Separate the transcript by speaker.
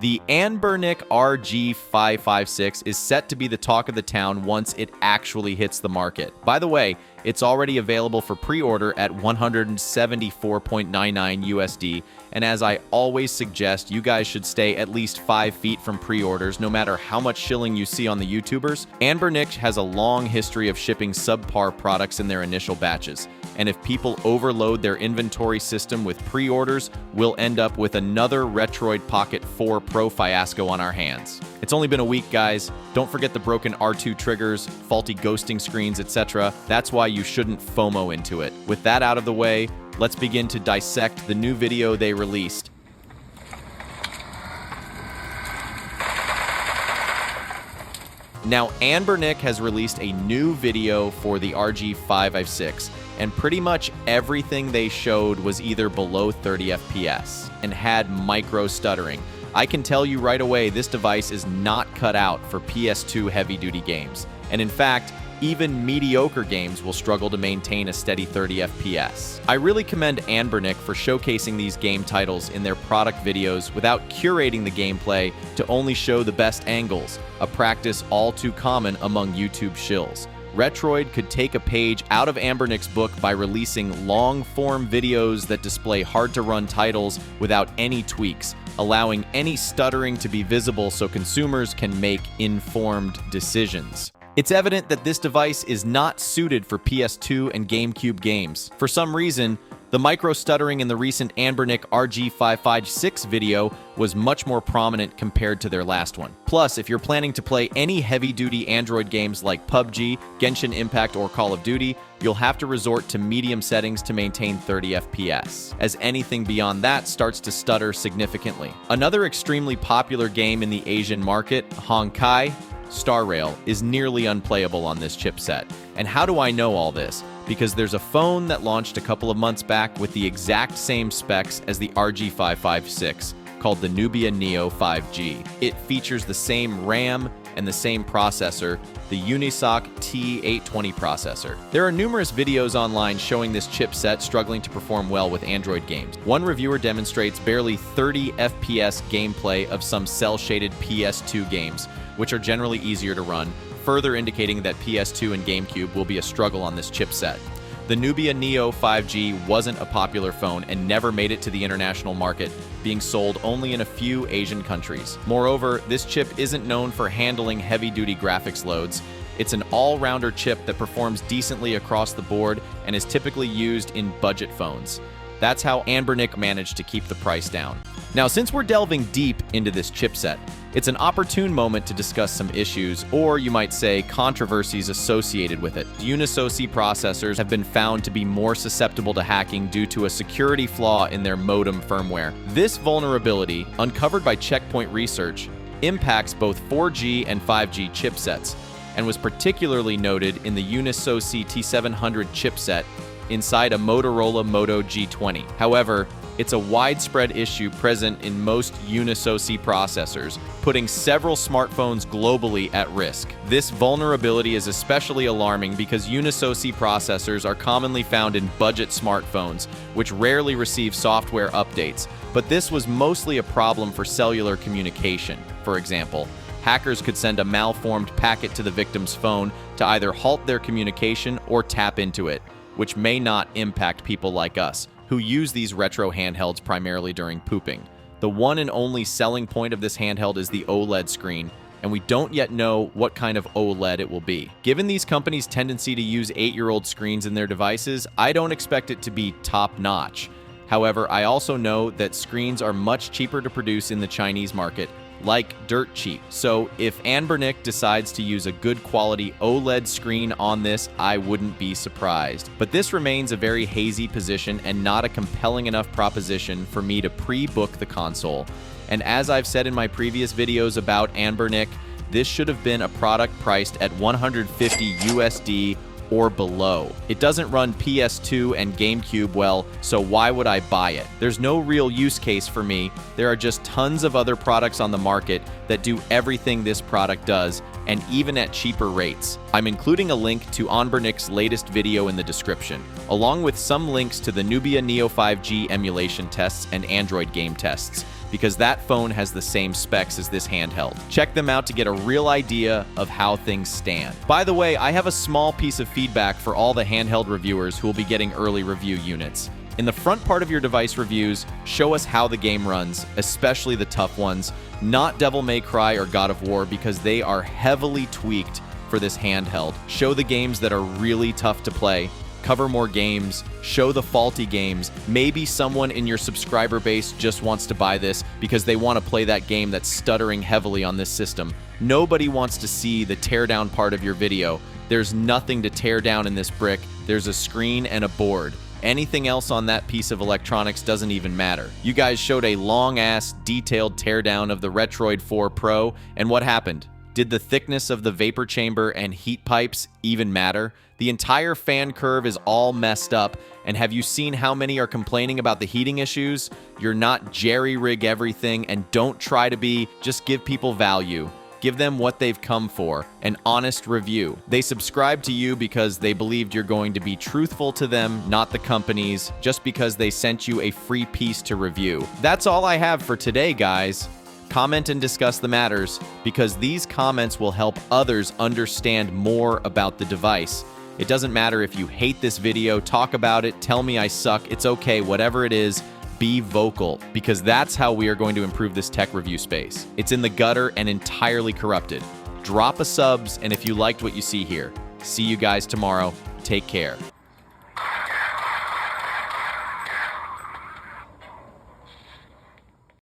Speaker 1: The Anbernic RG556 is set to be the talk of the town once it actually hits the market. By the way, it's already available for pre-order at $174.99 USD, and as I always suggest, you guys should stay at least 5 feet from pre-orders, no matter how much shilling you see on the YouTubers. Anbernic has a long history of shipping subpar products in their initial batches, and if people overload their inventory system with pre-orders, we'll end up with another Retroid Pocket 4 Pro fiasco on our hands. It's only been a week, guys. Don't forget the broken R2 triggers, faulty ghosting screens, etc. That's why you shouldn't FOMO into it. With that out of the way, let's begin to dissect the new video they released. Now, Anbernic has released a new video for the RG556, and pretty much everything they showed was either below 30 FPS and had micro stuttering. I can tell you right away, this device is not cut out for PS2 heavy-duty games. And in fact, even mediocre games will struggle to maintain a steady 30 FPS. I really commend Anbernic for showcasing these game titles in their product videos without curating the gameplay to only show the best angles, a practice all too common among YouTube shills. Retroid could take a page out of Anbernic's book by releasing long-form videos that display hard-to-run titles without any tweaks, allowing any stuttering to be visible so consumers can make informed decisions. It's evident that this device is not suited for PS2 and GameCube games. For some reason, the micro-stuttering in the recent Anbernic RG556 video was much more prominent compared to their last one. Plus, if you're planning to play any heavy-duty Android games like PUBG, Genshin Impact, or Call of Duty, you'll have to resort to medium settings to maintain 30 FPS, as anything beyond that starts to stutter significantly. Another extremely popular game in the Asian market, Honkai Star Rail, is nearly unplayable on this chipset. And how do I know all this? Because there's a phone that launched a couple of months back with the exact same specs as the RG556, called the Nubia Neo 5G. It features the same RAM and the same processor, the Unisoc T820 processor. There are numerous videos online showing this chipset struggling to perform well with Android games. One reviewer demonstrates barely 30 FPS gameplay of some cel-shaded PS2 games, which are generally easier to run, further indicating that PS2 and GameCube will be a struggle on this chipset. The Nubia Neo 5G wasn't a popular phone and never made it to the international market, being sold only in a few Asian countries. Moreover, this chip isn't known for handling heavy-duty graphics loads. It's an all-rounder chip that performs decently across the board and is typically used in budget phones. That's how Anbernic managed to keep the price down. Now, since we're delving deep into this chipset, it's an opportune moment to discuss some issues, or you might say controversies associated with it. Unisoc processors have been found to be more susceptible to hacking due to a security flaw in their modem firmware. This vulnerability, uncovered by Checkpoint Research, impacts both 4G and 5G chipsets, and was particularly noted in the Unisoc T700 chipset inside a Motorola Moto G20. However, it's a widespread issue present in most Unisoc processors, putting several smartphones globally at risk. This vulnerability is especially alarming because Unisoc processors are commonly found in budget smartphones, which rarely receive software updates, but this was mostly a problem for cellular communication. For example, hackers could send a malformed packet to the victim's phone to either halt their communication or tap into it, which may not impact people like us, who use these retro handhelds primarily during pooping. The one and only selling point of this handheld is the OLED screen, and we don't yet know what kind of OLED it will be. Given these companies' tendency to use 8-year-old screens in their devices, I don't expect it to be top-notch. However, I also know that screens are much cheaper to produce in the Chinese market, like dirt cheap. So if Anbernic decides to use a good quality OLED screen on this, I wouldn't be surprised. But this remains a very hazy position and not a compelling enough proposition for me to pre-book the console. And as I've said in my previous videos about Anbernic, this should have been a product priced at $150 USD or below. It doesn't run PS2 and GameCube well, so why would I buy it? There's no real use case for me. There are just tons of other products on the market that do everything this product does, and even at cheaper rates. I'm including a link to Anbernic's latest video in the description, along with some links to the Nubia Neo 5G emulation tests and Android game tests, because that phone has the same specs as this handheld. Check them out to get a real idea of how things stand. By the way, I have a small piece of feedback for all the handheld reviewers who will be getting early review units. In the front part of your device reviews, show us how the game runs, especially the tough ones, not Devil May Cry or God of War, because they are heavily tweaked for this handheld. Show the games that are really tough to play, cover more games, show the faulty games. Maybe someone in your subscriber base just wants to buy this because they want to play that game that's stuttering heavily on this system. Nobody wants to see the teardown part of your video. There's nothing to tear down in this brick. There's a screen and a board. Anything else on that piece of electronics doesn't even matter. You guys showed a long-ass, detailed teardown of the Retroid 4 Pro, and what happened? Did the thickness of the vapor chamber and heat pipes even matter? The entire fan curve is all messed up, and have you seen how many are complaining about the heating issues? You're not jerry-rig everything, and don't try to be, just give people value. Give them what they've come for, an honest review. They subscribed to you because they believed you're going to be truthful to them, not the companies, just because they sent you a free piece to review. That's all I have for today, guys. Comment and discuss the matters, because these comments will help others understand more about the device. It doesn't matter if you hate this video, talk about it, tell me I suck, it's okay, whatever it is. Be vocal, because that's how we are going to improve this tech review space. It's in the gutter and entirely corrupted. Drop a subs, and if you liked what you see here. See you guys tomorrow. Take care.